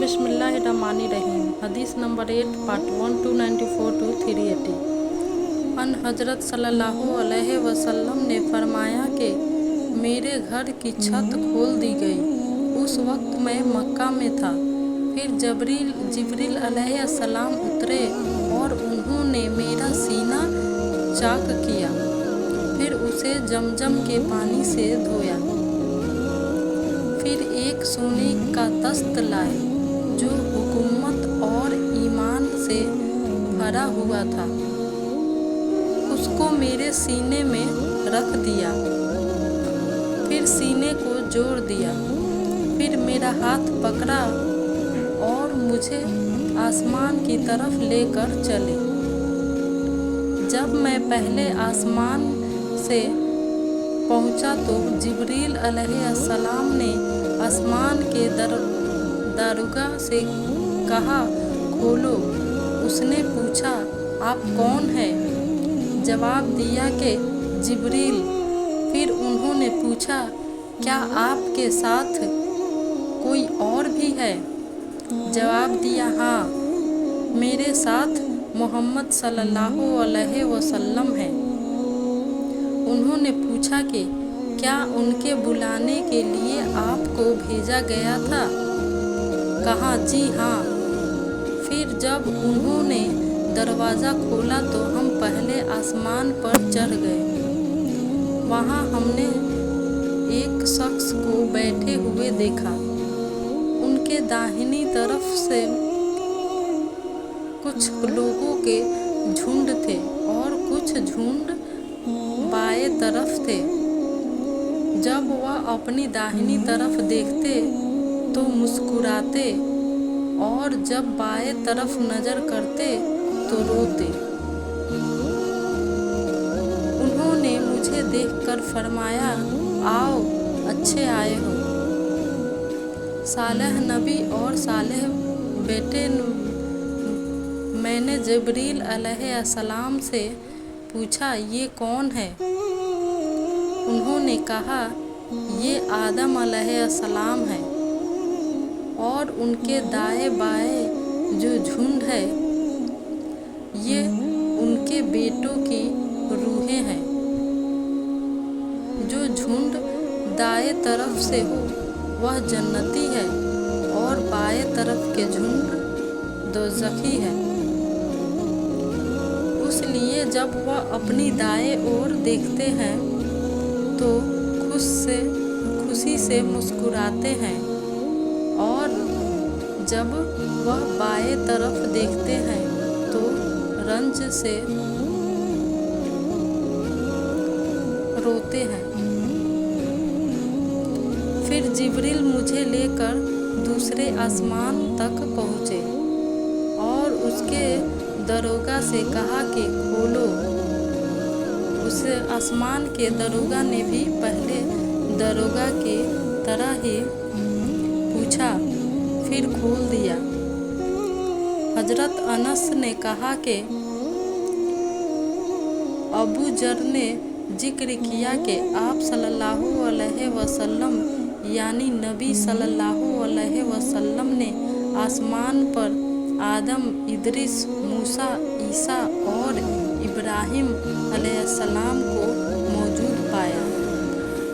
बिस्मिल्लाहिर्रहमानिर्रहीम। हदीस number 8 part 1 294 to 380। अन हजरत सल्लल्लाहु अलैहि वसल्लम ने फरमाया कि मेरे घर की छत खोल दी गई। उस वक्त मैं मक्का में था। फिर जिब्रील अलैहिस्सलाम उतरे और उन्होंने मेरा सीना चाक किया, फिर उसे जमजम के पानी से धोया। फिर एक सोने का तख्त लाए जो हुकूमत और ईमान से भरा हुआ था। उसको मेरे सीने में रख दिया, फिर सीने को जोड़ दिया। फिर मेरा हाथ पकड़ा और मुझे आसमान की तरफ लेकर चले। जब मैं पहले आसमान से पहुंचा तो जिब्रील अलैहिस्सलाम ने आसमान के दारुगा से कहा, खोलो। उसने पूछा, आप कौन हैं? जवाब दिया कि जिब्रील। फिर उन्होंने पूछा, क्या आपके साथ कोई और भी है? जवाब दिया, हाँ, मेरे साथ मोहम्मद सल्लल्लाहु अलैहि वसल्लम है। उन्होंने पूछा कि क्या उनके बुलाने के लिए आपको भेजा गया था? कहा, जी हाँ। फिर जब उन्होंने दरवाज़ा खोला तो हम पहले आसमान पर चढ़ गए। वहाँ हमने एक शख्स को बैठे हुए देखा। उनके दाहिनी तरफ से कुछ लोगों के झुंड थे और कुछ झुंड बाएं तरफ थे। जब वह अपनी दाहिनी तरफ देखते तो मुस्कुराते और जब बाएं तरफ नज़र करते तो रोते। उन्होंने मुझे देखकर फरमाया, आओ, अच्छे आए हो। सालेह नबी और सालेह बेटे। मैंने जिब्रील अलैहिस्सलाम से पूछा, ये कौन है? उन्होंने कहा, ये आदम अलैहिस्सलाम है और उनके दाएं बाएं जो झुंड है ये उनके बेटों की रूहें हैं। जो झुंड दाएं तरफ से हो वह जन्नती है और बाएं तरफ के झुंड दोज़खी है। इसलिए जब वह अपनी दाएं ओर देखते हैं तो खुशी से मुस्कुराते हैं और जब वह बाएं तरफ देखते हैं तो रंज से रोते हैं। फिर जिब्रील मुझे लेकर दूसरे आसमान तक पहुँचे और उसके दरोगा से कहा कि खोलो। उस आसमान के दरोगा ने भी पहले दरोगा के तरह ही पूछा, फिर खोल दिया। हजरत अनस ने कहा कि अबू जर ने जिक्र किया कि आप सल्लल्लाहु अलैहि वसल्लम यानी नबी सल्लल्लाहु अलैहि वसल्लम ने आसमान पर आदम, इदरीस, मूसा, ईसा और इब्राहिम अलैहिस्सलाम को मौजूद पाया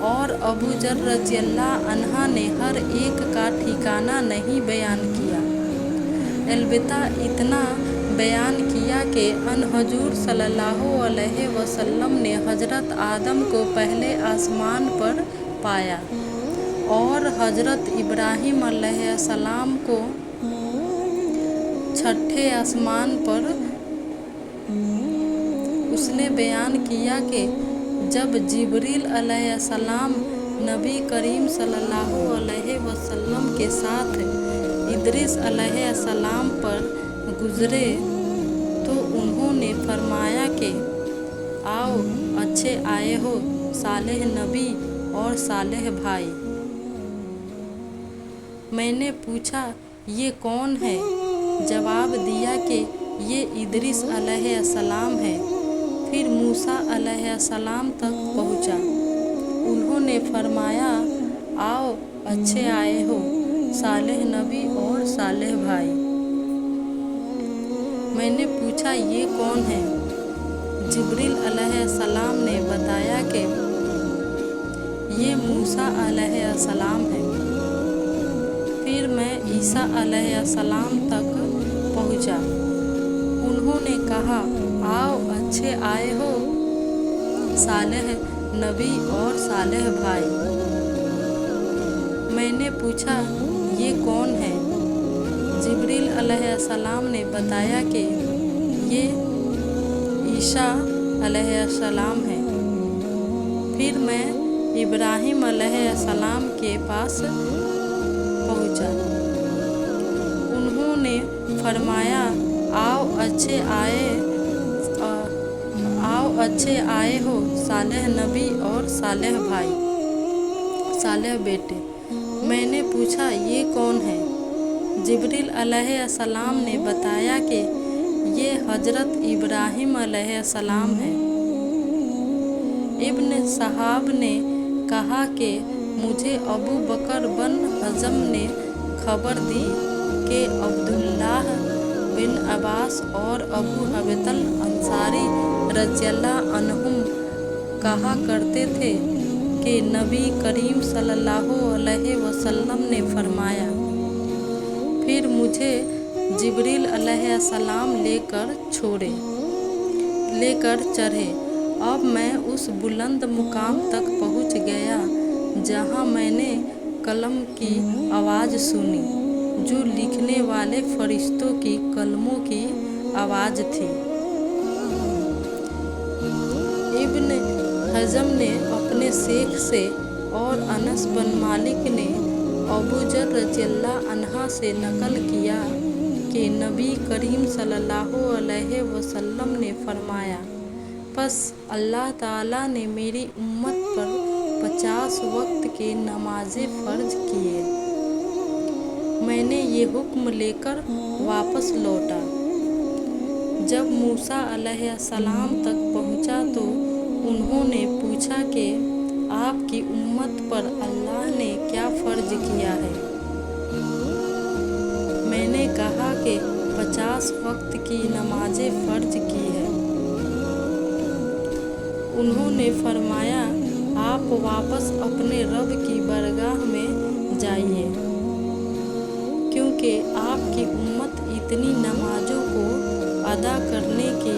और अबू जर रज़ियल्लाहु अन्हा ने हर एक का ठिकाना नहीं बयान किया। अलबत्ता इतना बयान किया कि अन हजूर सल्लल्लाहु अलैहि वसल्लम ने हजरत आदम को पहले आसमान पर पाया और हजरत इब्राहिम अलैहिस्सलाम को छठे आसमान पर। उसने बयान किया कि जब जिब्रील अलैहिस्सलाम नबी करीम सल्लल्लाहु अलैहि वसल्लम के साथ इदरीस अलैहिस्सलाम पर गुजरे तो उन्होंने फरमाया कि आओ, अच्छे आए हो सालेह नबी और सालेह भाई। मैंने पूछा, ये कौन है? जवाब दिया कि ये इदरीस अलैहिस्सलाम है। फिर मूसा अलैहिस्सलाम तक पहुँचा। उन्होंने फरमाया, आओ, अच्छे आए हो सालेह नबी और सालेह सालेह भाई। मैंने पूछा ये कौन है? जिब्रील अलैहिस्सलाम ने बताया कि ये मूसा अलैहिस्सलाम है। फिर मैं ईसा अलैहिस्सलाम तक पहुंचा। उन्होंने कहा, आओ, अच्छे आए हो सालेह नबी और सालेह भाई। मैंने पूछा ये कौन है? जिब्रील अलैहिस्सलाम ने बताया कि ये ईसा अलैहिस्सलाम है। फिर मैं इब्राहिम अलैहिस्सलाम के पास पहुंचा। उन्होंने फरमाया, आओ अच्छे आए हो सालेह नबी और सालेह भाई, सालेह बेटे। मैंने पूछा ये कौन है? जिब्रील अलैहिस्सलाम ने बताया कि ये हजरत इब्राहिम अलैहिस्सलाम है। इब्न सहाब ने कहा कि मुझे अबू बकर बन हज़म ने खबर दी कि अब्दुल्लाह बिन अब्बास और अबू हबतल अंसारी रज़ियल्लाहु अन्हुम कहा करते थे कि नबी करीम सल्लल्लाहु अलैहि वसल्लम ने फरमाया। फिर मुझे जिब्रील अलैहिस्सलाम लेकर चढ़े। अब मैं उस बुलंद मुकाम तक पहुंच गया जहां मैंने कलम की आवाज़ सुनी, जो लिखने वाले फरिश्तों की कलमों की आवाज़ थी। इब्न हज़म ने अपने शेख से और अनस बन मालिक ने अबू जर रज़ियल्लाहु अन्हा से नकल किया कि नबी करीम सल्लल्लाहु अलैहि वसल्लम ने फरमाया, बस अल्लाह ताला ने मेरी उम्मत पर 50 वक्त के नमाज़ें फ़र्ज किए। मैंने ये हुक्म लेकर वापस लौटा। जब मूसा अलैहिस्सलाम तक पहुंचा तो उन्होंने पूछा कि आपकी उम्मत पर अल्लाह ने क्या फ़र्ज किया है? मैंने कहा कि 50 वक्त की नमाज़ें फ़र्ज की है। उन्होंने फरमाया, आप वापस अपने रब की बरगाह में जाइए, क्योंकि आपकी उम्मत इतनी नमाज़ों को अदा करने की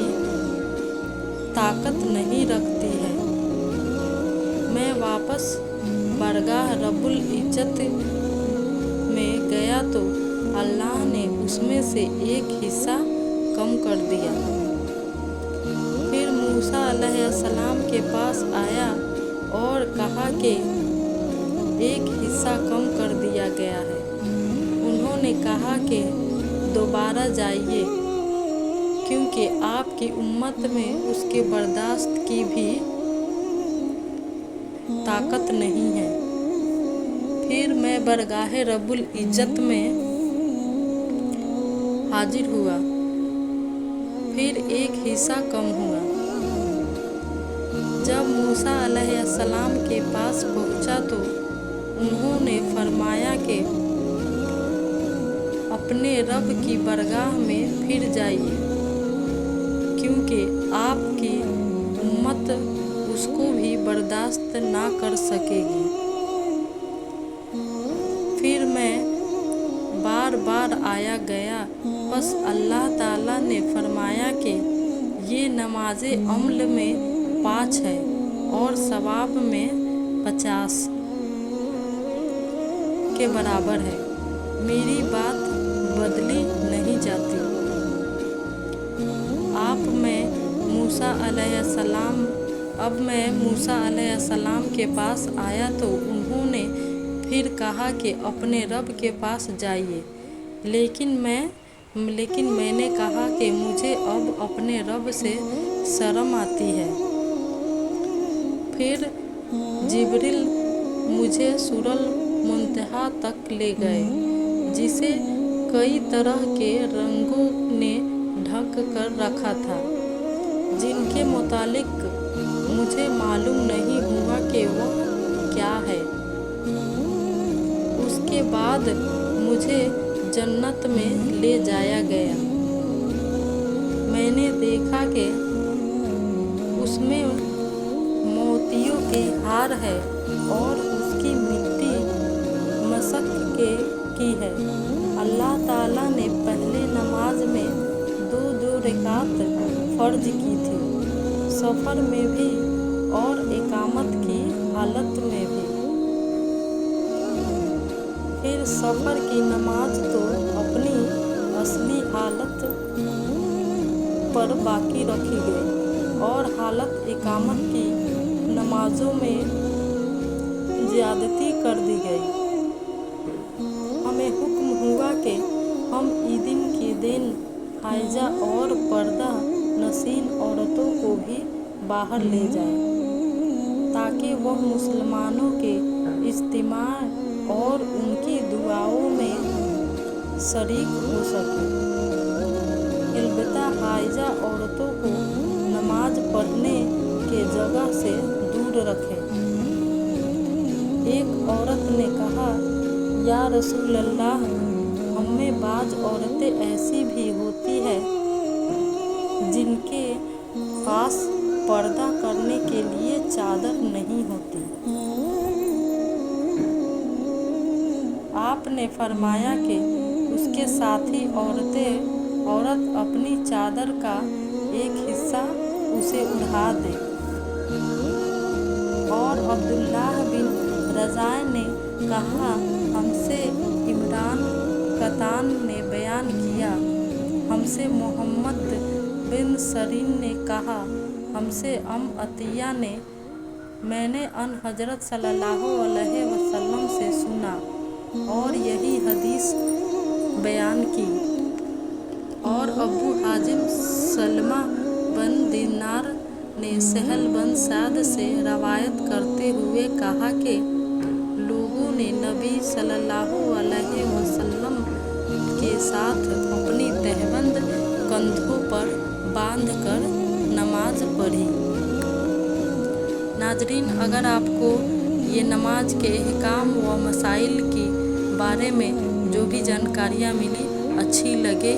ताकत नहीं रखती है। मैं वापस बरगाह रब्बुल इज़्ज़त में गया तो अल्लाह ने उसमें से एक हिस्सा कम कर दिया। फिर मूसा अलैहिस्सलाम के पास आया और कहा कि एक हिस्सा कम कर दिया गया है। उन्होंने कहा कि दोबारा जाइए, क्योंकि आपकी उम्मत में उसके बर्दाश्त की भी ताकत नहीं है। फिर मैं बरगाह रब्बुल इज़्ज़त में हाजिर हुआ। फिर एक हिस्सा कम हुआ। जब मूसा अलैहिस्सलाम के पास पहुंचा तो उन्होंने फरमाया कि अपने रब की बरगाह में फिर जाइए, क्योंकि आपकी उम्मत उसको भी बर्दाश्त ना कर सकेगी। फिर मैं बार बार आया गया, बस अल्लाह ताला ने फरमाया कि ये नमाज़े अमल में 5 है और सवाब में 50 के बराबर है। मेरी बात बदली नहीं जाती। अब मैं मूसा अलैहिस्सलाम के पास आया तो उन्होंने फिर कहा कि अपने रब के पास जाइए, लेकिन मैंने कहा कि मुझे अब अपने रब से शर्म आती है। फिर जिब्रील मुझे सूरल मुंतहा तक ले गए, जिसे कई तरह के रंगों ने ढक कर रखा था, जिनके मुतालिक मुझे मालूम नहीं हुआ कि वह क्या है। उसके बाद मुझे जन्नत में ले जाया गया। मैंने देखा कि उसमें मोतियों के हार है और उसकी मिट्टी मशक की है। अल्लाह ताला ने पहले नमाज में 2-2 रकात फर्ज की थी, सफ़र में भी और इकामत की हालत में भी। फिर सफ़र की नमाज तो अपनी असली हालत पर बाकी रखी गई और हालत इकामत की नमाजों में ज़्यादती कर दी गई। हमें हुक्म हुआ कि हम ईदिन के दिन हाइजा और पर्दा नशीन औरतों को भी बाहर ले जाएं, ताकि वह मुसलमानों के इज्तिमा और उनकी दुआओं में शरीक हो सके। अलबत्ता हाइजा औरतों को नमाज पढ़ने के जगह से दूर रखें। एक औरत ने कहा, या रसूल अल्लाह, हमें बाज़ औरतें ऐसी भी होती है जिनके पास पर्दा करने के लिए चादर नहीं होती। आपने फरमाया कि उसके साथी औरत अपनी चादर का एक हिस्सा उसे उड़ा दे। और अब्दुल्लाह बिन रज़ा ने कहा, हमसे इमरान कतान ने बयान किया, हमसे मोहम्मद बिन सरीन ने कहा, हमसे अतिया ने, मैंने अन हजरत सल्लल्लाहु अलैहि वसल्लम से सुना और यही हदीस बयान की। और अबू हाजिम सलमा बन दीनार ने सहल बन साद से रवायत करते हुए कहा कि लोगों ने नबी सल्लल्लाहु अलैहि वसल्लम के साथ अपनी तहबंद कंधों पर बांधकर नमाज पढ़ी। नाजरीन, अगर आपको ये नमाज के अहकाम व मसाइल के बारे में जो भी जानकारियाँ मिली अच्छी लगे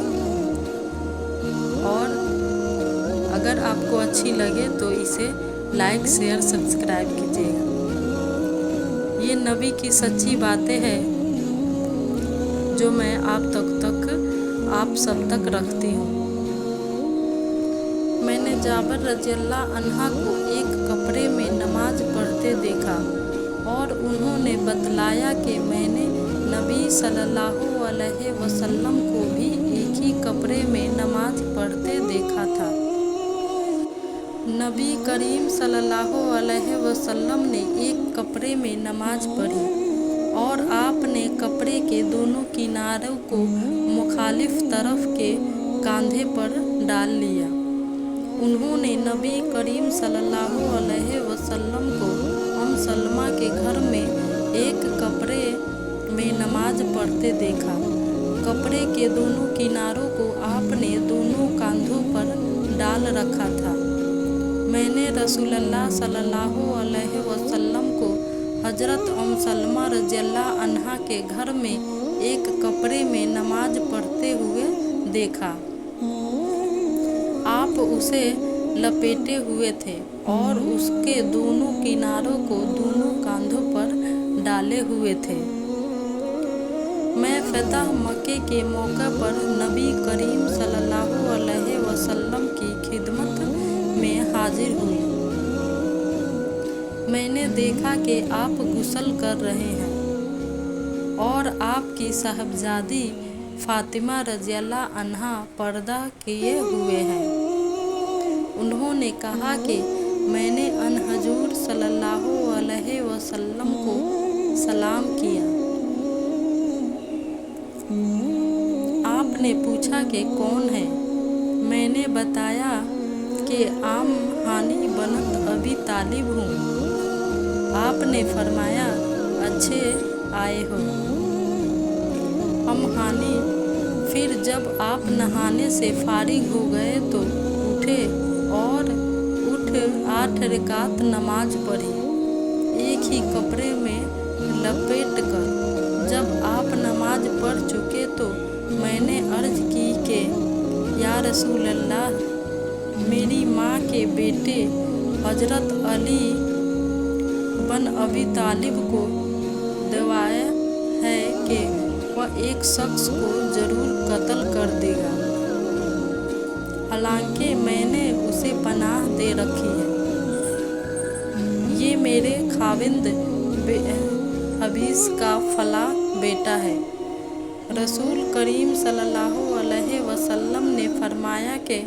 और अगर आपको अच्छी लगे तो इसे लाइक शेयर सब्सक्राइब कीजिएगा। ये नबी की सच्ची बातें हैं जो मैं आप सब तक रखती हूँ। मैंने जाबर रज़ियल्लाहु अन्हा को एक कपड़े में नमाज पढ़ते देखा और उन्होंने बतलाया कि मैंने नबी सल्लल्लाहु अलैहि वसल्लम को भी एक ही कपड़े में नमाज पढ़ते देखा था। नबी करीम सल्लल्लाहु अलैहि वसल्लम ने एक कपड़े में नमाज पढ़ी और आपने कपड़े के दोनों किनारों को मुखालिफ तरफ के कंधे पर डाल लिया। उन्होंने नबी करीम सल्लल्लाहु अलैहि वसल्लम को सलमा के घर में एक कपड़े में नमाज पढ़ते देखा। कपड़े के दोनों किनारों को आपने दोनों कंधों पर डाल रखा था। मैंने रसूलुल्लाह सल्लल्लाहु अलैहि वसल्लम को हजरत सलमा रज़ियल्लाहु अन्हा के घर में एक कपड़े में नमाज पढ़ते हुए देखा। आप उसे लपेटे हुए थे और उसके दोनों किनारों को दोनों कंधों पर डाले हुए थे। मैं फतह मक्के के मौके पर नबी करीम सल्लल्लाहु अलैहि वसल्लम की खिदमत में हाजिर हुई। मैंने देखा कि आप गुस्ल कर रहे हैं और आपकी साहबजादी फातिमा रज़ियल्लाहु अन्हा पर्दा किए हुए हैं। उन्होंने कहा कि मैंने अन हजूर सल्लल्लाहु अलैहि वसल्लम को सलाम किया। आपने पूछा कि कौन है। मैंने बताया कि आम हानी बनत अबी तालिब हूँ। आपने फरमाया, अच्छे आए हो हम हानी। फिर जब आप नहाने से फारिग हो गए तो उठे और 8 रकात नमाज पढ़ी, एक ही कपड़े में लपेट कर। जब आप नमाज पढ़ चुके तो या रसूल अल्लाह, मेरी माँ के बेटे हजरत अली बन अबी तालिब को दवाया है कि वह एक शख्स को जरूर कत्ल कर देगा, हालांकि मैंने उसे पनाह दे रखी है। ये मेरे खाविंद हबीस का फला बेटा है। रसूल करीम सल्लल्लाहु अलैहि वसल्लम ने फरमाया कि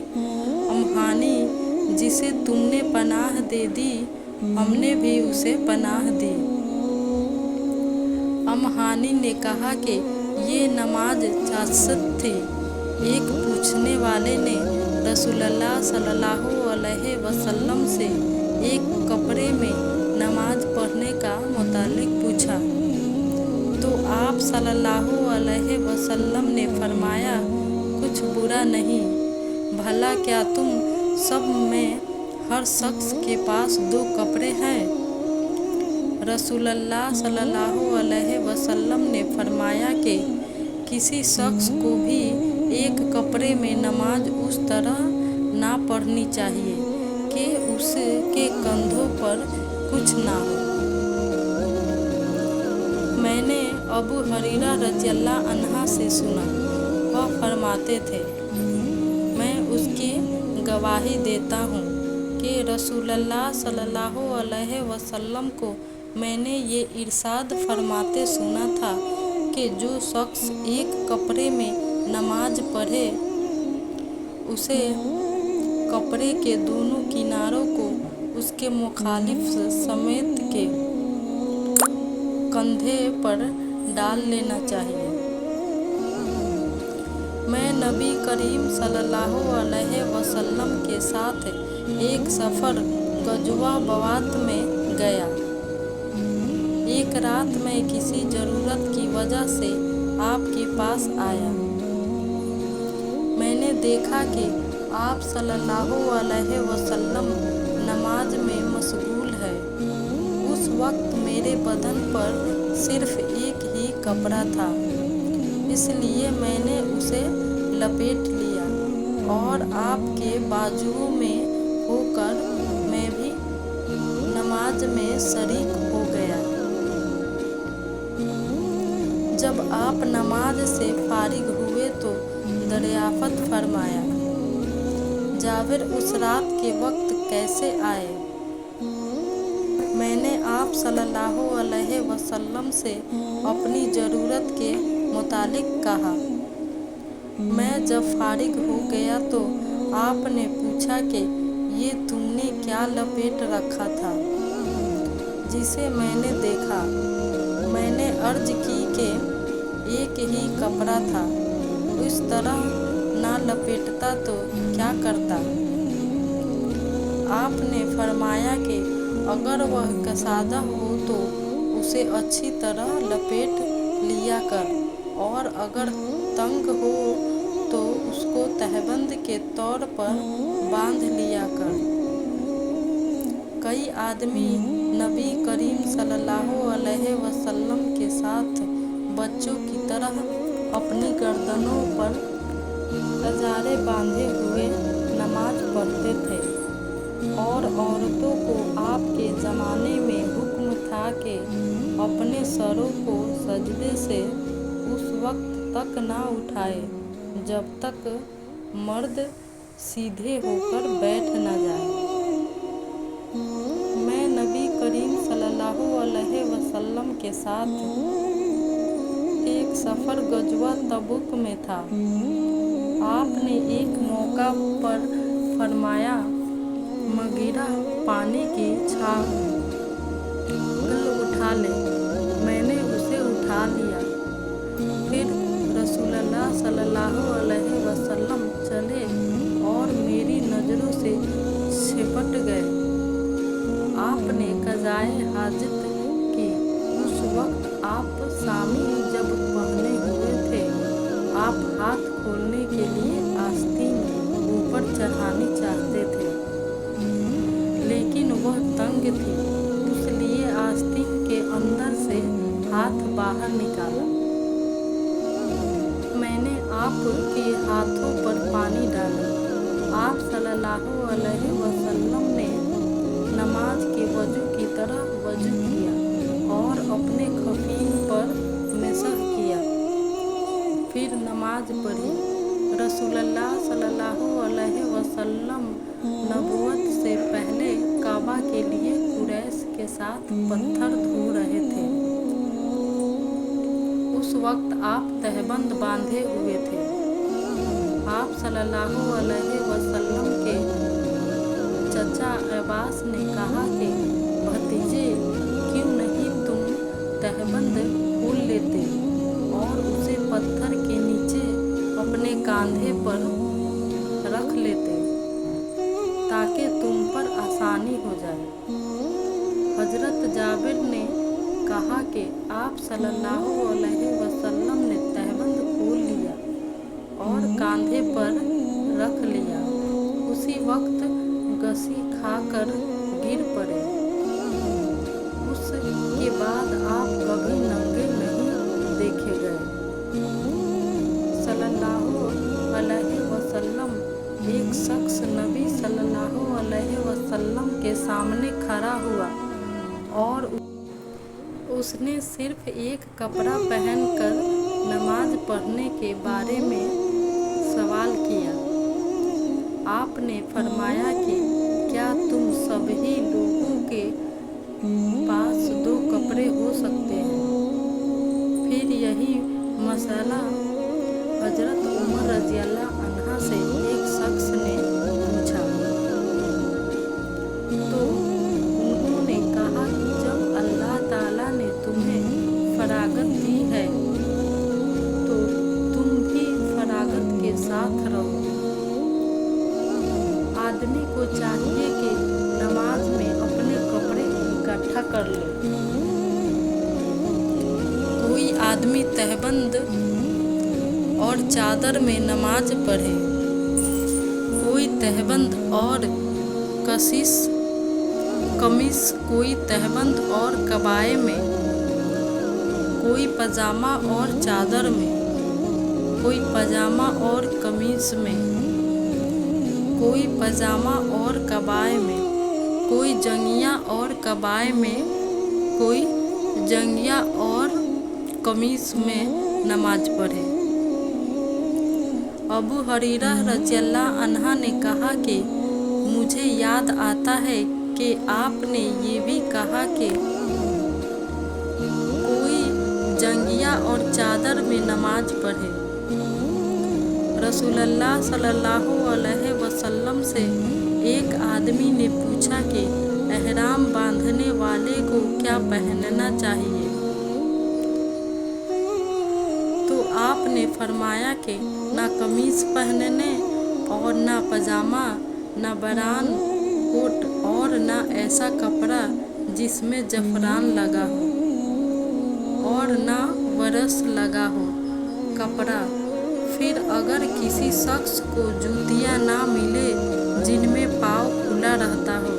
अम्हानी, जिसे तुमने पनाह दे दी, हमने भी उसे पनाह दी। अम्हानी ने कहा कि ये नमाज जासत थी। एक पूछने वाले ने रसूलुल्लाह सल्लल्लाहु अलैहि वसल्लम से एक कपड़े में नमाज पढ़ने का मुतालिक पूछा, तो आप सल्लल्लाहु अलैहि वसल्लम ने फरमाया, कुछ बुरा नहीं, भला क्या तुम सब में हर शख्स के पास 2 कपड़े हैं? रसूलुल्लाह सल्लल्लाहु अलैहि वसल्लम ने फरमाया कि किसी शख्स को भी एक कपड़े में नमाज उस तरह ना पढ़नी चाहिए कि उसके कंधों पर कुछ ना हो। मैंने अबू हरीरा रज़ियल्लाहु अन्हा से सुना, वह फरमाते थे, मैं उसकी गवाही देता हूँ कि रसूलुल्लाह सल्लल्लाहु अलैहि वसल्लम को मैंने ये इरशाद फरमाते सुना था कि जो शख्स एक कपड़े में नमाज पढ़े, उसे कपड़े के दोनों किनारों को उसके मुखालिफ समेत के कंधे पर डाल लेना चाहिए। मैं नबी करीम सल्लल्लाहु अलैहि वसल्लम के साथ एक सफ़र गज़वा बवात में गया। एक रात मैं किसी ज़रूरत की वजह से आपके पास आया। मैंने देखा कि आप सल्लल्लाहु अलैहि वसल्लम नमाज में मशगूल है। उस वक्त मेरे बदन पर सिर्फ एक ही कपड़ा था, इसलिए मैंने उसे लपेट लिया और आपके बाजुओं में होकर मैं भी नमाज में शरीक हो गया। जब आप नमाज से फारिग हुए तो दरियाफ़त फरमाया, जाबिर उस रात के वक्त कैसे आए? मैंने आप सल्लल्लाहु अलैहि वसल्लम से अपनी ज़रूरत के मुतालिक कहा। मैं जब फारिग हो गया तो आपने पूछा कि ये तुमने क्या लपेट रखा था, जिसे मैंने देखा। मैंने अर्ज की कि एक ही कपड़ा था, इस तरह ना लपेटता तो क्या करता? आपने फरमाया कि अगर वह कसादा हो तो उसे अच्छी तरह लपेट लिया कर, और अगर तंग हो तो उसको तहबंद के तौर पर बांध लिया कर। कई आदमी नबी करीम सल्लल्लाहु अलैहि वसल्लम के साथ बच्चों की तरह अपनी गर्दनों पर कजारे बांधे हुए नमाज पढ़ते थे, और औरतों को आपके ज़माने में हुक्म था कि अपने सरों को सजदे से उस वक्त तक ना उठाए जब तक मर्द सीधे होकर बैठ न जाए। मैं नबी करीम सल्लल्लाहु अलैहि वसल्लम के साथ एक सफ़र गज़वा तबुक में था। आपने एक मौका पर फरमाया, मगीरा पानी की छाल उठा ले। मैंने उसे उठा लिया। फिर रसूलुल्लाह सल्लल्लाहु अलैहि वसल्लम चले और मेरी नज़रों से छिपट गए। आपने कज़ाए हाजत की। उस वक्त आप सामी जब पहने हुए थे। आप हाथ खोलने के लिए आस्तीन ऊपर चढ़ानी चाहते थे, लेकिन वह तंग थी, इसलिए आस्तीन के अंदर से हाथ बाहर निकाला। मैंने आपके हाथों पर पानी डाला। आप सल्लल्लाहु अलैहि वसल्लम ने नमाज के वजू की तरह वजू किया और अपने खफीन पर मसह किया, फिर नमाज पढ़ी। रसूलुल्लाह सल्लल्लाहु अलैहि वसल्लम नबूवत से पहले काबा के लिए कुरैश के साथ पत्थर धो रहे थे। उस वक्त आप तहबंद बांधे हुए थे। आप सल्लल्लाहु अलैहि वसल्लम के चचा अब्बास ने कहा कि भतीजे, क्यों नहीं तुम तहबंद खोल लेते और उसे पत्थर के नीचे अपने कांधे पर रख लेते ताकि तुम पर आसानी हो जाए। हजरत जाबिर ने कहा कि आप सल्लल्लाहु अलैहि वसल्लम ने तहबंद खोल लिया और कांधे पर रख लिया। उसी वक्त घसी खाकर गिर पड़े। उसके बाद आप कभी नंगे नहीं देखे गए। सल्लल्लाहु अलैहि वसल्लम एक शख्स नबी सल्लल्लाहु अलैहि वसल्लम के सामने खड़ा हुआ और उसने सिर्फ एक कपड़ा पहनकर नमाज पढ़ने के बारे में सवाल किया। आपने फरमाया कि क्या तुम सभी लोगों के पास 2 कपड़े हो सकते हैं? फिर यही मसला हजरत उमर रज़ियल्लाहु अन्हा से एक शख्स ने पूछा, तो उन्होंने कहा, जब अल्लाह ताला ने तुम्हें फरागत दी है तो तुम भी फरागत के साथ रहो। आदमी को चाहिए कि नमाज में अपने कपड़े इकट्ठा कर ले। कोई आदमी तहबंद और चादर में नमाज पढ़े, कोई तहबंद और कमीज, कोई तहबंद और कबाए में, कोई पजामा और चादर में, कोई पजामा और कमीज में, कोई पजामा और कबाए में, कोई जंगिया और कबाए में, कोई जंगिया और कमीज में नमाज पढ़े। अबू हुरैरा रज़ियल्लाहु अन्हा ने कहा कि मुझे याद आता है कि आपने ये भी कहा कि कोई जंगिया और चादर में नमाज पढ़े। रसूलुल्लाह सल्लल्लाहु अलैहि वसल्लम से एक आदमी ने पूछा कि एहराम बांधने वाले को क्या पहनना चाहिए? तो आपने फरमाया कि ना कमीज पहनने और ना पजामा, ना बरान कोट और ना ऐसा कपड़ा जिसमें जफरान लगा हो और ना बरस लगा हो कपड़ा। फिर अगर किसी शख्स को जूतियाँ ना मिले जिनमें पाँव खुला रहता हो,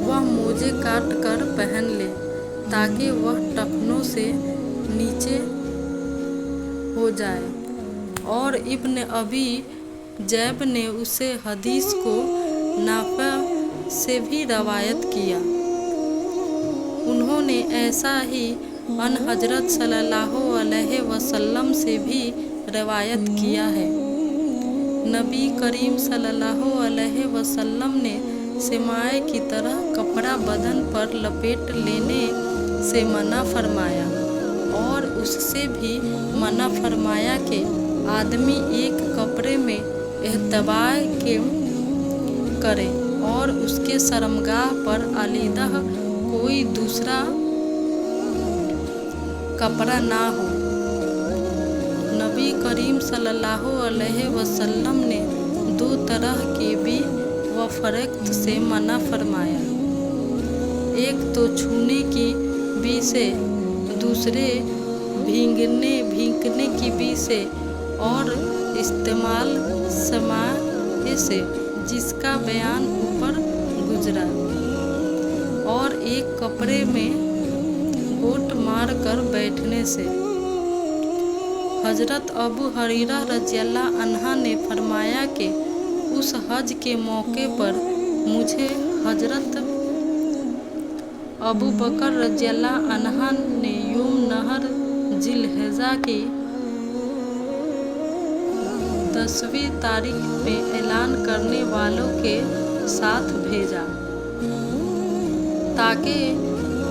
वह मोजे काट कर पहन ले ताकि वह टखनों से नीचे हो जाए। और इब्न अबी जैब ने उसे हदीस को नाफे से भी रवायत किया। उन्होंने ऐसा ही अन हजरत सल्लल्लाहु अलैहि वसल्लम से भी रवायत किया है। नबी करीम सल्लल्लाहु अलैहि वसल्लम ने सिमाए की तरह कपड़ा बदन पर लपेट लेने से मना फरमाया और उससे भी मना फरमाया कि आदमी एक कपड़े में एहतबाय के करे और उसके शर्मगाह पर अलग कोई दूसरा कपड़ा ना हो। नबी करीम सल्लल्लाहु अलैहि वसल्लम ने 2 तरह के भी वफरक्त से मना फरमाया, एक तो छूने की बी से, दूसरे भींगने की बी से और इस्तेमाल समाए से, जिसका बयान ऊपर गुजरा, और एक कपड़े में गोट मार कर बैठने से। हजरत अबू हरीरा रज़ियल्लाहु अन्हा ने फरमाया कि उस हज के मौके पर मुझे हजरत अबू बकर रज़ियल्लाहु अन्हा ने यौम नहर जिलहिज्जा की 10वीं तारीख में ऐलान करने वालों के साथ भेजा ताकि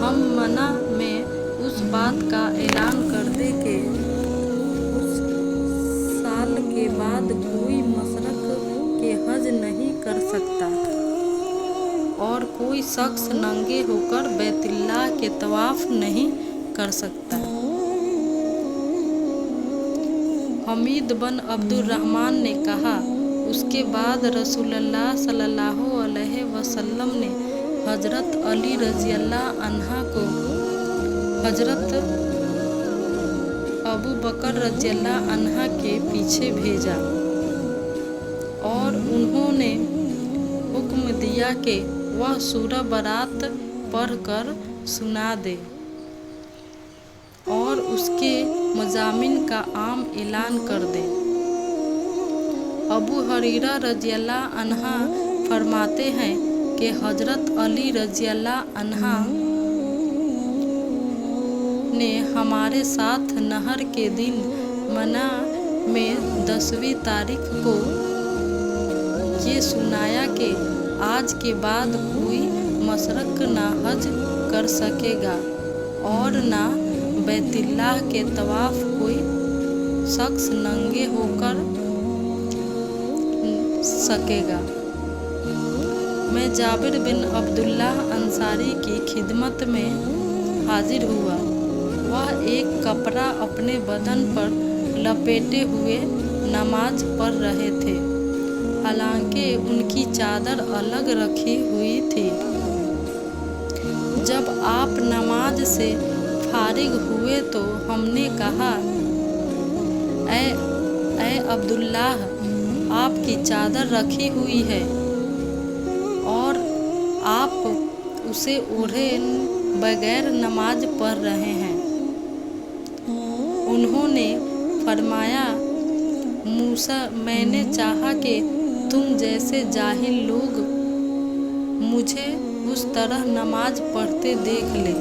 हम मना में उस बात का ऐलान कर दे कि उस साल के बाद कोई मशरक के हज नहीं कर सकता और कोई शख्स नंगे होकर बैतुल्लाह के तवाफ नहीं कर सकता। हमीद बिन अब्दुर्रहमान ने कहा, उसके बाद रसूलुल्लाह सल्लल्लाहु अलैहि वसल्लम ने हजरत अली रज़ियल्लाहु अन्हा को हजरत अबू बकर रज़ियल्लाहु अन्हा के पीछे भेजा और उन्होंने हुक्म दिया कि वह सूरह बरात पढ़कर सुना दे और उसके मज़ामिन का आम ऐलान कर दे। अबू हरीरा रज़ियल्लाहु अन्हा फरमाते हैं कि हजरत अली रज़ियल्लाहु अन्हा ने हमारे साथ नहर के दिन मना में 10वीं तारीख को ये सुनाया कि आज के बाद कोई मशरक ना हज कर सकेगा और ना बैतुल्लाह के तवाफ कोई शख्स नंगे होकर सकेगा। मैं जाबिर बिन अब्दुल्लाह अंसारी की खिदमत में हाजिर हुआ। वह एक कपड़ा अपने बदन पर लपेटे हुए नमाज पढ़ रहे थे, हालांकि उनकी चादर अलग रखी हुई थी। जब आप नमाज से फारिग हुए तो हमने कहा, ऐ अब्दुल्लाह, आपकी चादर रखी हुई है और आप उसे ओढ़े बगैर नमाज पढ़ रहे हैं। उन्होंने फरमाया, मूसा, मैंने चाहा कि तुम जैसे जाहिल लोग मुझे उस तरह नमाज पढ़ते देख ले।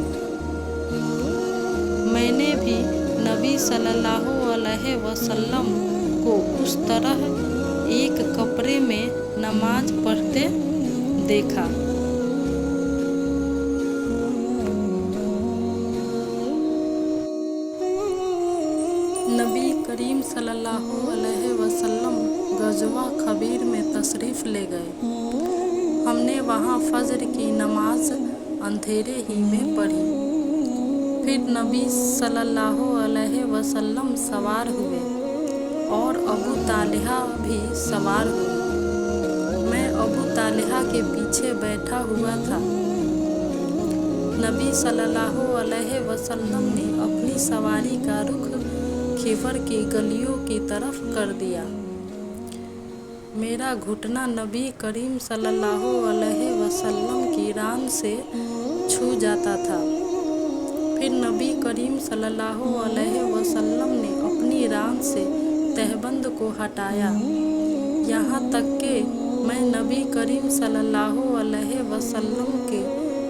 मैंने भी नबी सल्लल्लाहु अलैहि वसल्लम को उस तरह एक कपड़े में नमाज पढ़ते देखा। नबी करीम सल्लल्लाहु अलैहि वसल्लम गज़वा खबीर में तशरीफ़ ले गए। हमने वहाँ फजर की नमाज अंधेरे ही में पढ़ी। फिर नबी सल्लल्लाहु अलैहि वसल्लम सवार हुए और अबू तालिहा भी सवार हुए। मैं अबू तालिहा के पीछे बैठा हुआ था। नबी सल्लल्लाहु अलैहि वसल्लम ने अपनी सवारी का रुख खैबर की गलियों की तरफ कर दिया। मेरा घुटना नबी करीम सल्लल्लाहु अलैहि वसल्लम की रान से छू जाता था। फिर नबी करीम सल्लल्लाहु अलैहि वसल्लम ने अपनी रान से तहबंद को हटाया, यहाँ तक कि मैं नबी करीम सल्लल्लाहु अलैहि वसल्लम के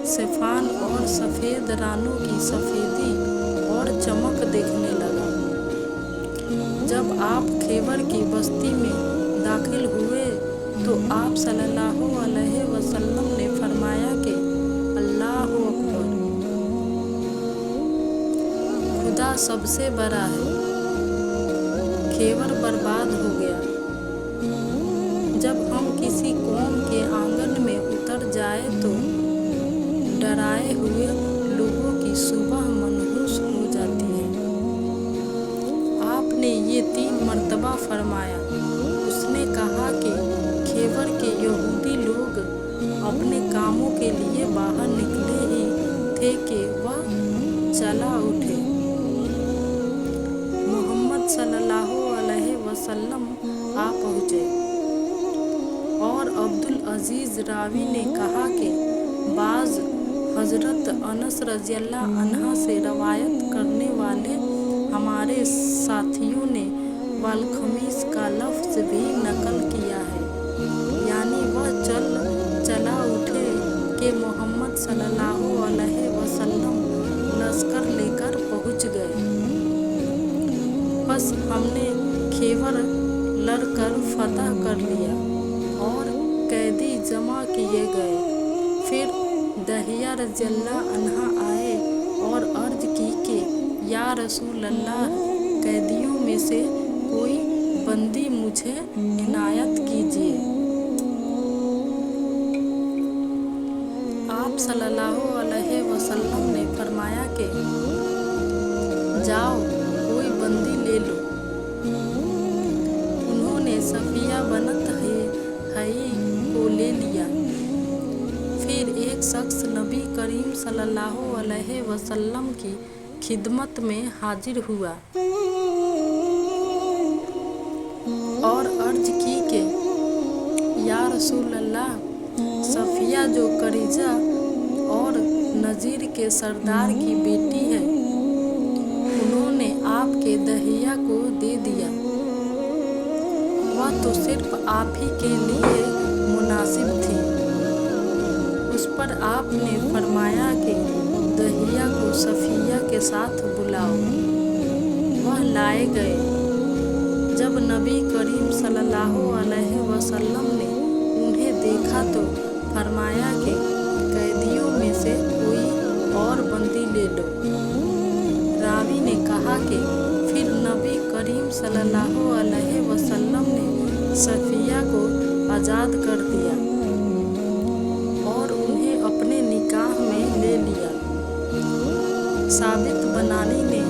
सिफान और सफ़ेद रानों की सफ़ेदी और चमक देखने लगा। जब आप खैबर की बस्ती में दाखिल हुए तो आप सल्लल्लाहु अलैहि वसल्लम ने फरमाया कि अल्लाहु अकबर, खुदा सबसे बड़ा है। खैबर बर्बाद हो गया। जब हम किसी कौम के आंगन में उतर जाए तो डराए हुए लोगों की सुबह मनहूस हो जाती है। आपने ये 3 मरतबा फरमाया। उसने कहा कि खैबर के यहूदी लोग अपने कामों के लिए बाहर निकले ही थे कि वह चला उठे। मोहम्मद सल्लल्लाहु अलैहि वसल्लम आ पहुँचे और अब्दुल अजीज़ रावी ने कहा कि बाज़ हज़रत अनस रज़ियल्लाहु अन्हा से रवायत करने वाले हमारे साथियों ने वालखमीस का लफ्ज़ भी नकल किया है, यानी वह चला उठे कि मोहम्मद सल्लल्लाहु अलैहि वसल्लम लश्कर लेकर पहुँच गए। बस हमने खैबर लड़कर फतह कर लिया और कैदी जमा किए गए। फिर दहिया रज़ियल्लाहु अन्हा आए और अर्ज की कि या रसूल अल्लाह, कैदियों में से कोई बंदी मुझे इनायत कीजिए। आप सल्लल्लाहु अलैहि वसल्लम ने फरमाया कि जाओ कोई बंदी ले लो। उन्होंने सफिया बनत हई को ले लिया। फिर एक शख्स नबी करीम सल्लल्लाहु अलैहि वसल्लम की खिदमत में हाजिर हुआ और अर्ज की कि या रसूल अल्लाह, सफिया जो करीजा और नजीर के सरदार की बेटी है, उन्होंने आपके दहिया को दे दिया। वह तो सिर्फ आप ही के लिए मुनासिब थी। उस पर आपने फरमाया कि दहिया को सफिया के साथ बुलाओ। वह लाए गए। जब नबी करीम सल्लल्लाहु अलैहि वसल्लम ने उन्हें देखा तो फरमाया कि कैदियों में से कोई और बंदी ले लो। रावी ने कहा कि फिर नबी करीम सल्लल्लाहु अलैहि वसल्लम ने सफिया को आज़ाद कर दिया और उन्हें अपने निकाह में ले लिया। साबित बनानी ने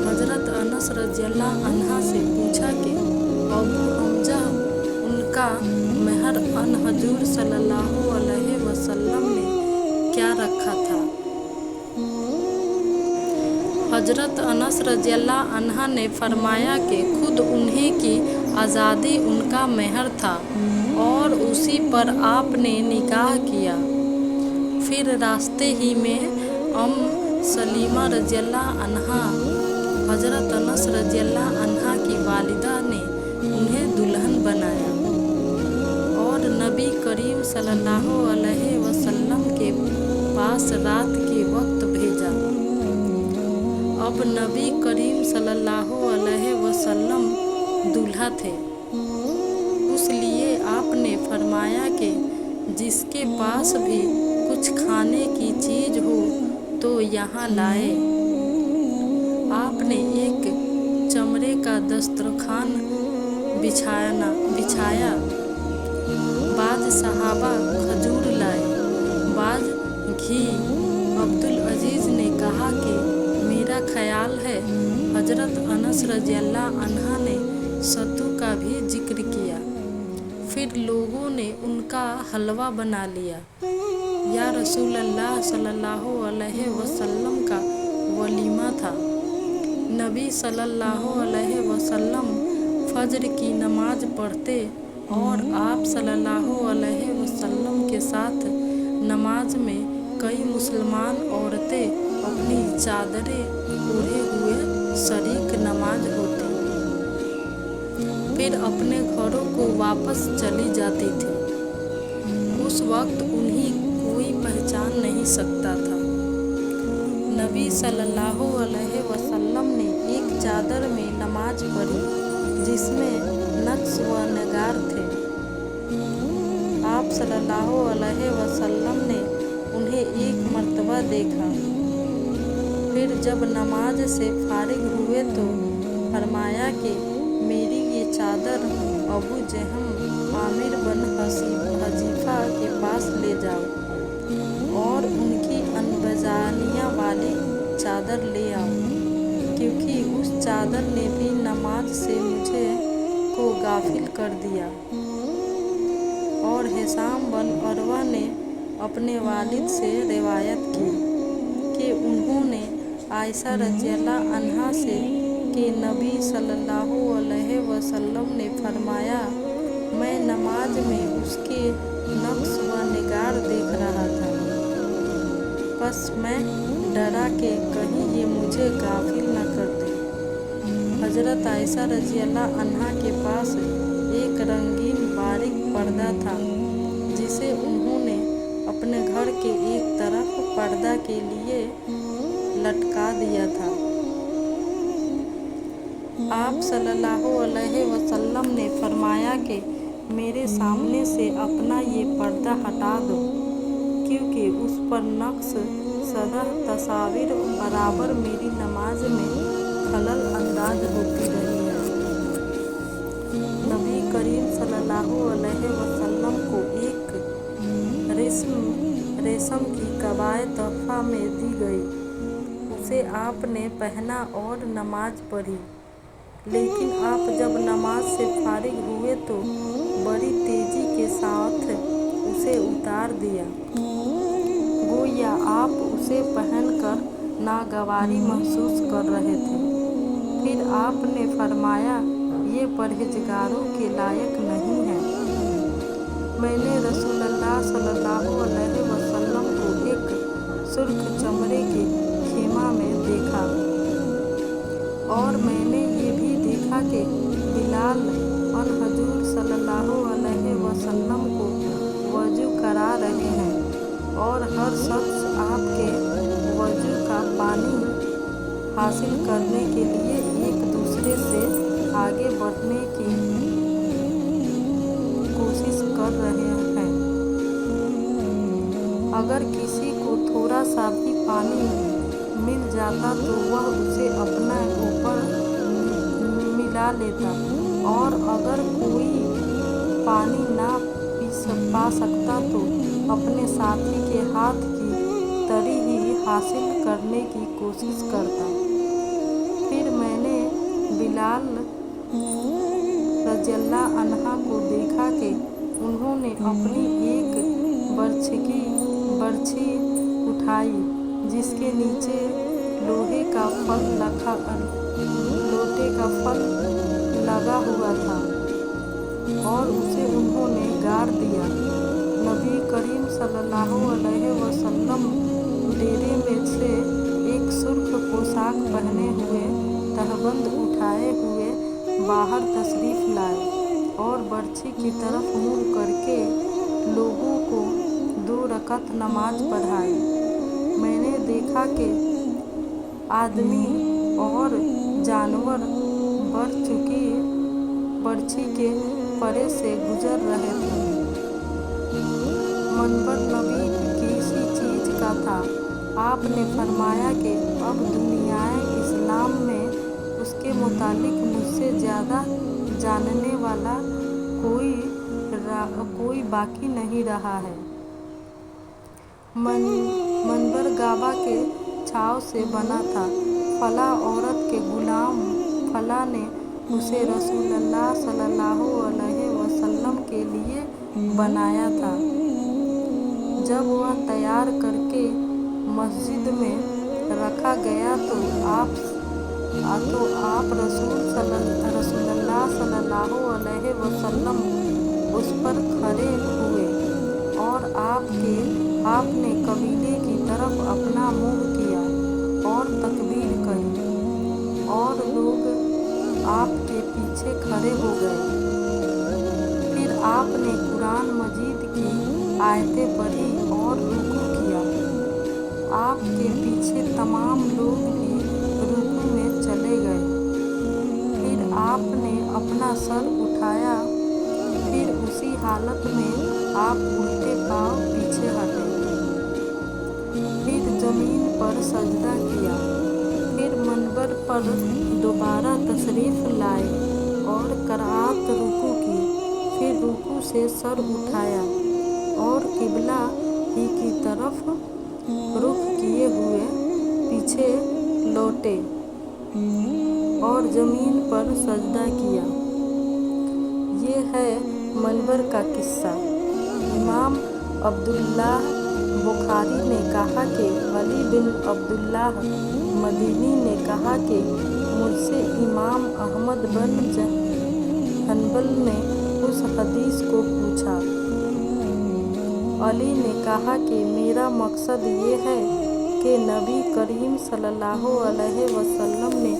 हजरत अनस रज़ियल्लाहु अन्हा से पूछा कि अबू हमजा उनका मेहर अन हजूर सल्लल्लाहु अलैहि वसल्लम ने क्या रखा था। हजरत अनस रज़ियल्लाहु अन्हा ने फरमाया कि खुद उन्हें की आज़ादी उनका मेहर था और उसी पर आपने निकाह किया। फिर रास्ते ही में सलीमा रज़ियल्लाहु अन्हा हजरत अनस रज़ियल्लाहु अन्हा की वालिदा ने उन्हें दुल्हन बनाया और नबी करीम सल्लल्लाहु अलैहि वसल्लम के पास रात के वक्त भेजा। अब नबी करीम सल्लल्लाहु अलैहि वसल्लम दूल्हा थे, इसलिए आपने फरमाया कि जिसके पास भी कुछ खाने की चीज़ हो तो यहाँ लाए। आपने एक चमड़े का दस्तरखान बिछाया। बाज सहाबा खजूर लाए, बाज घी। अब्दुल अजीज़ ने कहा कि मेरा ख्याल है हजरत अनस रज़ियल्लाहु अन्हा ने सत्तू का भी जिक्र किया। फिर लोगों ने उनका हलवा बना लिया। या रसूल अल्लाह सल्लल्लाहु अलैहि वसल्लम का वलीमा था। नबी सल्लल्लाहु अलैहि वसल्लम फज्र की नमाज पढ़ते और आप सल्लल्लाहु अलैहि वसल्लम के साथ नमाज में कई मुसलमान औरतें अपनी चादरें ओढ़े हुए शरीक नमाज होती, फिर अपने घरों को वापस चली जाती थी। उस वक्त उन्हें कोई पहचान नहीं सकता था। नबी सल्लल्लाहु अलैहि वसल्लम ने एक चादर में नमाज पढ़ी जिसमें नक्श व नगार थे। आप सल्लल्लाहु अलैहि वसल्लम ने उन्हें एक मर्तबा देखा। फिर जब नमाज से फारिग हुए तो फरमाया कि मेरी ये चादर अबू जहम आमिर बन हजीफा के पास ले जाओ और उनकी अनबजानिया वाली चादर ले आओ, क्योंकि उस चादर ने भी नमाज से मुझे को गाफिल कर दिया। और हिसाम बन अरवा ने अपने वालिद से रिवायत की कि उन्होंने आयशा रज़ियल्लाहु अन्हा से कि नबी सल्लल्लाहु अलैहि वसल्लम ने फरमाया, मैं नमाज में उसके नक्श व निगार देख रहा था, बस मैं डरा कि कहीं ये मुझे गाफिल न कर दे। हज़रत आयशा रज़ियल्लाहु अन्हा के पास एक रंगीन बारीक पर्दा था जिसे उन्होंने अपने घर के एक तरफ पर्दा के लिए लटका दिया था। आप सल्लल्लाहु अलैहि वसल्लम ने फरमाया कि मेरे सामने से अपना ये पर्दा हटा दो, क्योंकि उस पर नक्श सदह तस्वीर बराबर मेरी नमाज में खलल अंदाज होती रही है। नबी करीम सल्लल्लाहु अलैहि वसल्लम को एक रेशम की कबाए तोहफा में दी गई। उसे आपने पहना और नमाज पढ़ी, लेकिन आप जब नमाज से फारिग हुए तो बड़ी तेजी के साथ उसे उतार दिया, गोया आप उसे पहनकर नागवारी महसूस कर रहे थे। फिर आपने फरमाया, ये परहेजगारों के लायक नहीं है। मैंने रसूलुल्लाह सल्लल्लाहु अलैहि वसल्लम को एक सुर्ख चमड़े के खेमा में देखा, और मैंने ये भी देखा कि बिलाल अन हजूर सल्लल्लाहु अलैहि वसल्लम को वजू करा रहे हैं, और हर शख्स आपके वजू का पानी हासिल करने के लिए एक दूसरे से आगे बढ़ने की कोशिश कर रहे हैं। अगर किसी को थोड़ा सा भी पानी मिल जाता तो वह उसे अपने ऊपर मिला लेता, और अगर कोई पानी ना पा सकता तो अपने साथी के हाथ की तरी ही हासिल करने की कोशिश करता। फिर मैंने बिलाल रज़ियल्लाहु अन्हा को देखा कि उन्होंने अपनी एक बर्छी उठाई जिसके नीचे लोटे का फल लगा हुआ था, और उसे उन्होंने गाड़ दिया। नबी करीम सल्लल्लाहु अलैहि वसल्लम डेरे में से एक सुर्ख पोशाक पहने हुए तहबंद उठाए हुए बाहर तशरीफ लाए, और बर्छी की तरफ मुँह करके लोगों को 2 रकात नमाज पढ़ाई। मैंने देखा कि आदमी और जानवर बर्छी के परे से गुजर रहे थे। मंबर नबी किसी चीज़ का था। आपने फरमाया कि अब दुनियाए इस्लाम में उसके मुतालिक मुझसे ज़्यादा जानने वाला कोई बाकी नहीं रहा है। मंबर गाबा के छाव से बना था। फला औरत के गुलाम फला ने उसे रसूलुल्लाह सल्लल्लाहु अलैहि वसल्लम के लिए बनाया था। जब वह तैयार करके मस्जिद में रखा गया तो आप रसूलुल्लाह सल्लल्लाहु अलैहि वसल्लम उस पर खड़े हुए, और आपने कबीले की तरफ अपना मुँह किया और तकबीर कही, और लोग आपके पीछे खड़े हो गए। फिर आपने कुरान मजीद की आयतें पढ़ी और रुकू किया। आपके पीछे तमाम लोग भी रुकू में चले गए। फिर आपने अपना सर उठाया, फिर उसी हालत में आप उल्टे पांव पीछे हटे, फिर जमीन पर सजदा किया, फिर मंबर पर दोबारा तशरीफ लाए और करात रुकू की, फिर रुकू से सर उठाया और किबला ही की तरफ रुख किए हुए पीछे लौटे और ज़मीन पर सजदा किया। ये है मंबर का किस्सा। इमाम अब्दुल्लाह बुखारी ने कहा कि वली बिन अब्दुल्लाह मदीनी ने कहा कि मुझसे इमाम अहमद बिन हंबल ने उस हदीस को पूछा। अली ने कहा कि मेरा मकसद ये है कि नबी करीम सल्लल्लाहु अलैहि वसल्लम ने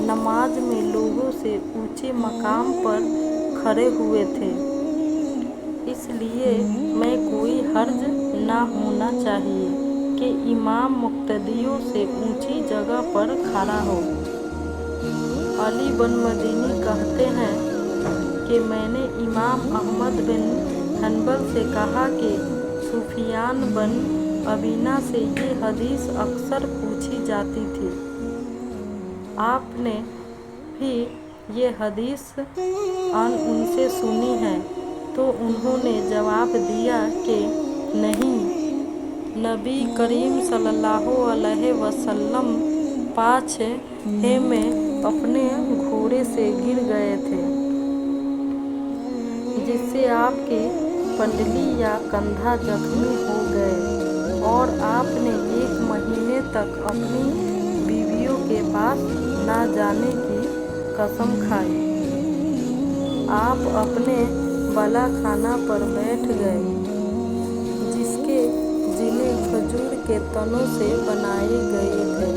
नमाज में लोगों से ऊंचे मकाम पर खड़े हुए थे, इसलिए मैं कोई हर्ज ना होना चाहिए कि इमाम मुक्तदियों से ऊंची जगह पर खड़ा हो। अली बन मदीनी कहते हैं कि मैंने इमाम अहमद बिन हंबल से कहा कि सुफियान बन अबीना से ये हदीस अक्सर पूछी जाती थी। आपने भी ये हदीस उनसे सुनी है, तो उन्होंने जवाब दिया कि नहीं, नबी करीम सल्लल्लाहु अलैहि वसल्लम पाछे में अपने घोड़े से गिर गए थे, जिससे आपकी पंडली या कंधा जख्मी हो गए और आपने 1 महीने तक अपनी बीवियों के पास ना जाने की कसम खाई। आप अपने बला खाना पर बैठ गए, जिन्हें खजूर के तनों से बनाए गए थे।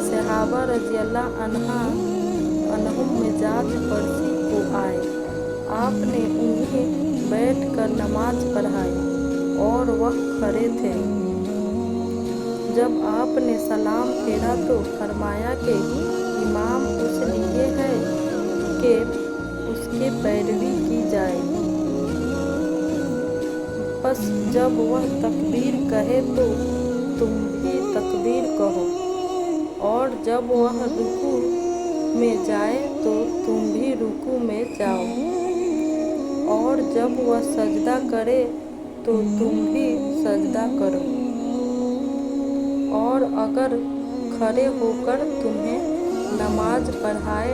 सहाबा रज़ियल्लाहु अन्हुम मिजाज परसी को आए। आपने उन्हें बैठकर नमाज पढ़ाई और वह खड़े थे। जब आपने सलाम फेरा तो फरमाया कि इमाम इसलिए है कि उसके पैरवी की जाए, बस जब वह तकबीर कहे तो तुम भी तकबीर कहो, और जब वह रुकू में जाए तो तुम भी रुकू में जाओ, और जब वह सजदा करे तो तुम भी सजदा करो, और अगर खड़े होकर तुम्हें नमाज पढ़ाए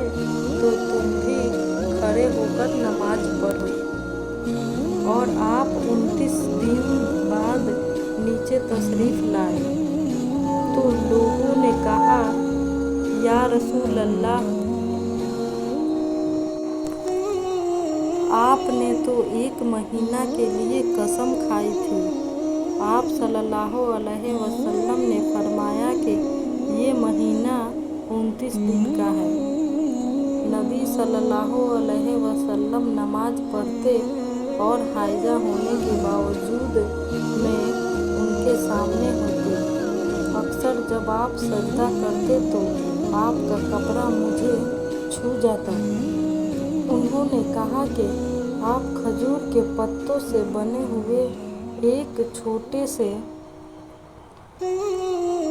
तो तुम भी खड़े होकर नमाज पढ़ो। और आप 29 दिन बाद नीचे तशरीफ लाए तो लोगों ने कहा, या रसूल अल्लाह, आपने तो 1 महीना के लिए कसम खाई थी। आप सल्लल्लाहु अलैहि वसल्लम ने फरमाया कि ये महीना 29 दिन का है। नबी सल्लल्लाहु अलैहि वसल्लम नमाज पढ़ते और हाइजा होने के बावजूद मैं उनके सामने होती। अक्सर जब आप सजदा करते तो आपका कपड़ा मुझे छू जाता। उन्होंने कहा कि आप खजूर के पत्तों से बने हुए एक छोटे से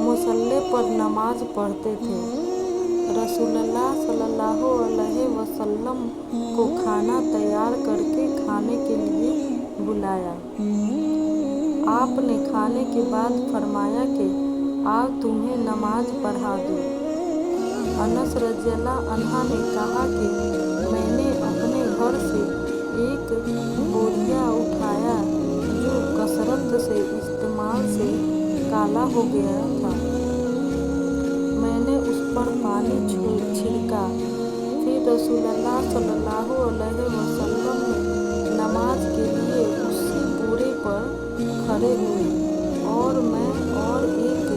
मुसल्ले पर नमाज पढ़ते थे। रसूलुल्लाह सल्लल्लाहु अलैहि वसल्लम को खाना तैयार करके खाने के लिए बुलाया। आपने खाने के बाद फरमाया कि आओ तुम्हें नमाज पढ़ा दूं। अनस रज़ियल्लाहु अन्हा ने कहा कि मैंने अपने घर से एक बोरिया उठाया जो कसरत से इस्तेमाल से काला हो गया था। मैंने उस पर पानी छिड़का। फिर रसूलुल्लाह सल्लल्लाहु अलैहि वसल्लम नमाज के लिए उसी बोरे पर खड़े हुए और मैं और एक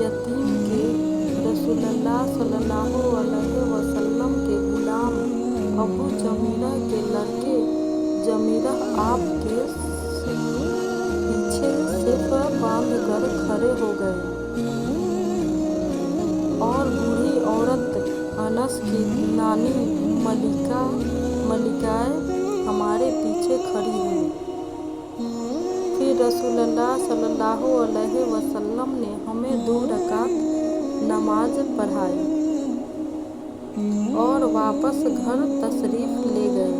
यतीम के रसूलुल्लाह सल्लल्लाहु अलैहि वसल्लम के गुलाम अबू जमीरा के लड़के जमीरा आपके पीछे सिर्फ बांध कर खड़े हो गए और बूढ़ी औरत अनस की नानी मलिकाए हमारे पीछे खड़ी हुई। फिर रसूलुल्लाह सल्लल्लाहु अलैहि वसल्लम ने हमें 2 रकात नमाज पढ़ाई और वापस घर तशरीफ ले गए।